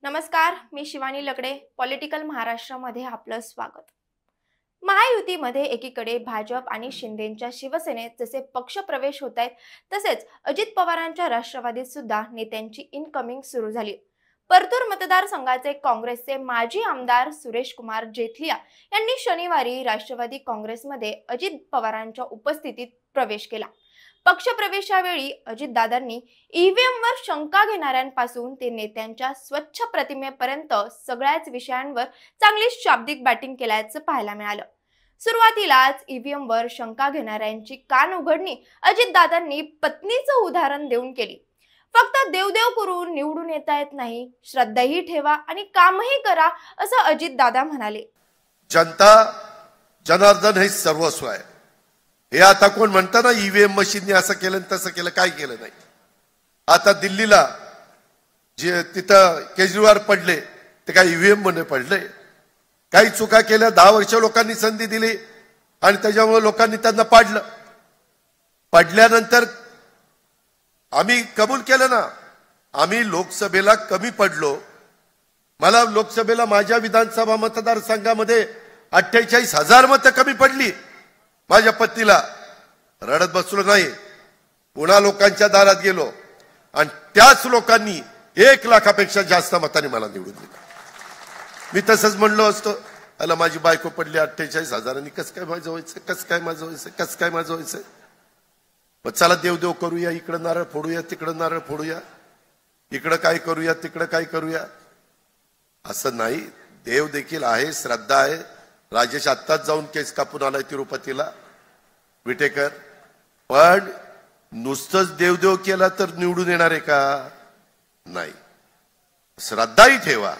नमस्कार, मी शिवानी लकडे. पॉलिटिकल महाराष्ट्रामध्ये आपलं स्वागत. महायुतीमध्ये एकीकडे भाजप आणि शिंदेच्या शिवसेनेत जसे पक्षप्रवेश होत आहेत, तसेच अजित पवारांच्या राष्ट्रवादीत सुद्धा नेत्यांची इनकमिंग सुरू झाली. परतूर मतदारसंघाचे काँग्रेसचे माजी आमदार सुरेश कुमार जेथलिया यांनी शनिवारी राष्ट्रवादी काँग्रेसमध्ये अजित पवारांच्या उपस्थितीत प्रवेश केला. पक्षप्रवेशावेळी अजितदादांनी ईव्हीएमवर शंका घेणाऱ्यांपासून ते नेत्यांच्या स्वच्छ प्रतिमेपर्यंत सगळ्याच विषयांवर चांगली शाब्दिक बॅटिंग केल्याचं पाहायला मिळालं. सुरुवातीलाच ईव्हीएमवर शंका घेणाऱ्यांची कान उघडणी अजितदादांनी पत्नीचं उदाहरण देऊन केली. फक्त देवदेव करून निवडून येता येत नाही, श्रद्धाही ठेवा आणि कामही करा, असं अजितदादा म्हणाले. जनता जनार्दन हे सर्वस्व आहे. हे आता कोण म्हणता ना ईव्हीएम मशीनने असं केलं तसं केलं, काय केलं नाही. आता दिल्लीला जे तिथं केजरीवाल पडले ते काय ईव्हीएम मध्ये पडले? काही चुका केल्या, 10 वर्ष लोकांनी संधी दिली आणि त्याच्यामुळे लोकांनी त्यांना पाडलं. पडल्यानंतर आम्ही कबूल केलं ना, आम्ही लोकसभेला कमी पडलो. मला लोकसभेला माझ्या विधानसभा मतदारसंघामध्ये 48,000 मतं कमी पडली. माझ्या पत्नीला रडत बसलो नाही, पुन्हा लोकांच्या दारात गेलो आणि त्याच लोकांनी 1 लाखापेक्षा जास्त मतांनी मला निवडून दिलं. मी तसंच म्हणलो असतो, अला माझी बायको पडली 48,000, कसं काय माझं व्हायचं, कसं काय माझं व्हायचं, कसं काय माझं व्हायचं. मग चला देवदेव करूया, इकडं नारळ फोडूया, तिकडं नारळ फोडूया, इकडं काय करूया, तिकडं काय करूया. असं नाही. देव देखील आहे, श्रद्धा आहे. राजेश आत्ताच जाऊन केस कापून आलाय तिरुपतीला, विटेकर. पण नुसतंच देवदेव केला तर निवडून येणार आहे का? नाही. श्रद्धाही ठेवा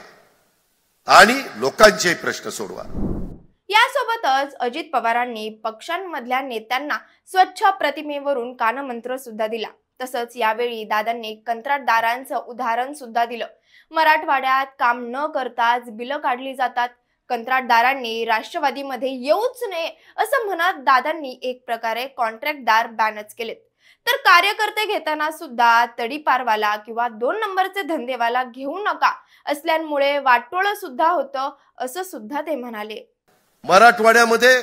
आणि लोकांचे प्रश्न सोडवा. यासोबतच अजित पवारांनी पक्षांमधल्या नेत्यांना स्वच्छ प्रतिमेवरून कानमंत्र सुद्धा दिला. तसंच यावेळी दादांनी कंत्राटदारांचं उदाहरण सुद्धा दिलं. मराठवाड्यात काम न करताच बिलं काढली जातात, कंत्राटदारांनी राष्ट्रवादीमध्ये येऊच नये असं म्हणत दादांनी एक प्रकारे कॉन्ट्रॅक्टदार बॅनच केलेत. तर कार्यकर्ते घेताना सुद्धा तडीपारवाला किंवा 2 नंबरचे धंदेवाला घेऊ नका असल्यामुळे वाटोळं सुद्धा होतं, असं सुद्धा ते म्हणाले. मराठवाड्यामध्ये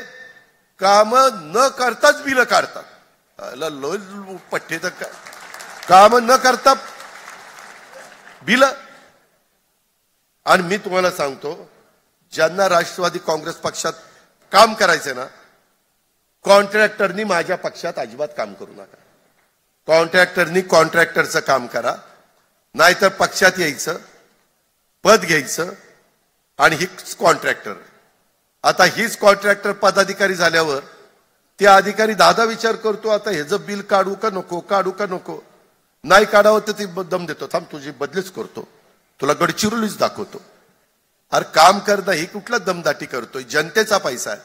काम न करताच बिलं काढतात. पट्टे तर काम न करता बिलं. आणि मी तुम्हाला सांगतो, ज्यांना राष्ट्रवादी काँग्रेस पक्षात काम करायचं ना, कॉन्ट्रॅक्टरनी माझ्या पक्षात अजिबात काम करू नका. कॉन्ट्रॅक्टरनी कॉन्ट्रॅक्टरचं काम करा, नाहीतर पक्षात यायचं, पद घ्यायचं आणि हीच कॉन्ट्रॅक्टर. आता हीच कॉन्ट्रॅक्टर पदाधिकारी झाल्यावर ते अधिकारी दादा विचार करतो, आता ह्याचं बिल काढू का नको, काढू का नको. नाही काढावं तर ती दम देतो, थांब तुझी बदलीच करतो, तुला गडचिरोलीच दाखवतो. अरे काम करणं ही कुठला दमदाटी करतोय? जनतेचा पैसा आहे.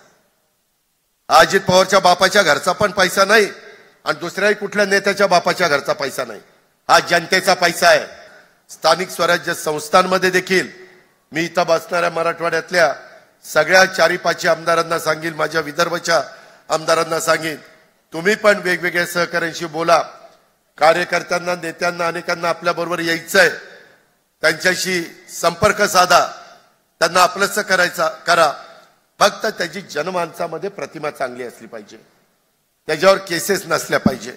अजित पवारच्या बापाच्या घरचा पण पैसा नाही आणि दुसऱ्याही कुठल्या नेत्याच्या बापाच्या घरचा पैसा नाही. हा जनतेचा पैसा आहे. स्थानिक स्वराज्य संस्थांमध्ये देखील मी इथं बसणाऱ्या मराठवाड्यातल्या सगळ्या 4-5 आमदारांना सांगेल, माझ्या विदर्भाच्या आमदारांना सांगेन, तुम्ही पण वेगवेगळ्या सहकाऱ्यांशी बोला. कार्यकर्त्यांना, नेत्यांना, अनेकांना आपल्या बरोबर यायचंय, त्यांच्याशी संपर्क साधा, त्यांना आपलंच करायचा करा. फक्त त्याची जनमानसामध्ये प्रतिमा चांगली असली पाहिजे, त्याच्यावर केसेस नसल्या पाहिजे,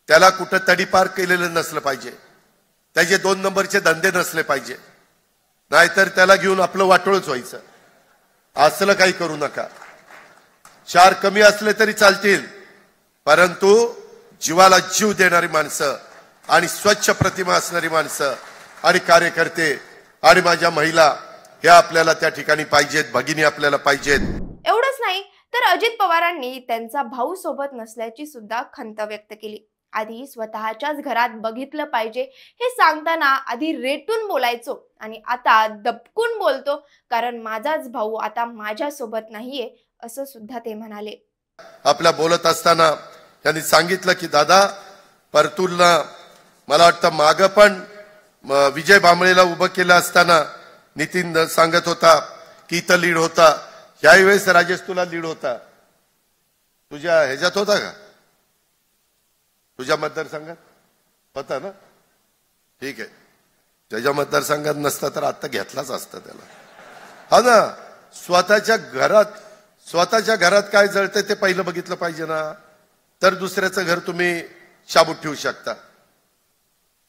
त्याला कुठं तडीपार केलेलं नसलं पाहिजे, त्याचे 2 नंबरचे धंदे नसले पाहिजे, नाहीतर त्याला घेऊन आपलं वाटोळच व्हायचं. असलं काही करू नका. 4 कमी असले तरी चालतील, परंतु जीवाला जीव देणारी माणसं आणि स्वच्छ प्रतिमा असणारी माणसं आणि कार्यकर्ते आणि माझ्या महिला हे आपल्याला त्या ठिकाणी पाहिजेत, भगिनी आपल्याला पाहिजेत. एवढंच नाही तर अजित पवारांनी त्यांचा भाऊ सोबत नसल्याची सुद्धा खंत व्यक्त केली. आधी स्वतःच्याच घरात बघितलं पाहिजे हे सांगताना आधी रेटून बोलायचो आणि आता दबकून बोलतो, कारण माझाच भाऊ आता माझ्या सोबत नाहीये, असं सुद्धा ते म्हणाले. आपल्या बोलत असताना त्यांनी सांगितलं की दादा, परतूरला मला वाटतं मागं पण विजय भांबळेला उभं केलं असताना नितीन सांगत होता की इथं लीड होता. याही वेळेस राजेश तुला लीड होता, तुझ्या ह्याच्यात होता का? तुझ्या मतदारसंघात होता ना? ठीक आहे. त्याच्या मतदारसंघात नसता तर आता घेतलाच असता त्याला. हा ना, स्वतःच्या घरात काय जळतंय ते पहिलं बघितलं पाहिजे ना, तर दुसऱ्याचं घर तुम्ही शाबूत ठेवू शकता.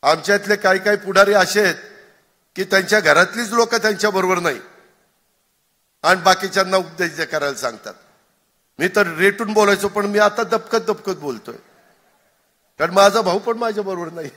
आमच्यातले काही काही पुढारी असे आहेत की त्यांच्या घरातलीच लोक त्यांच्या बरोबर नाही आणि बाकीच्यांना उपदेश करायला सांगतात. मी तर रेटून बोलायचो, पण मी आता दबकत बोलतोय, कारण माझा भाऊ पण माझ्या बरोबर नाही.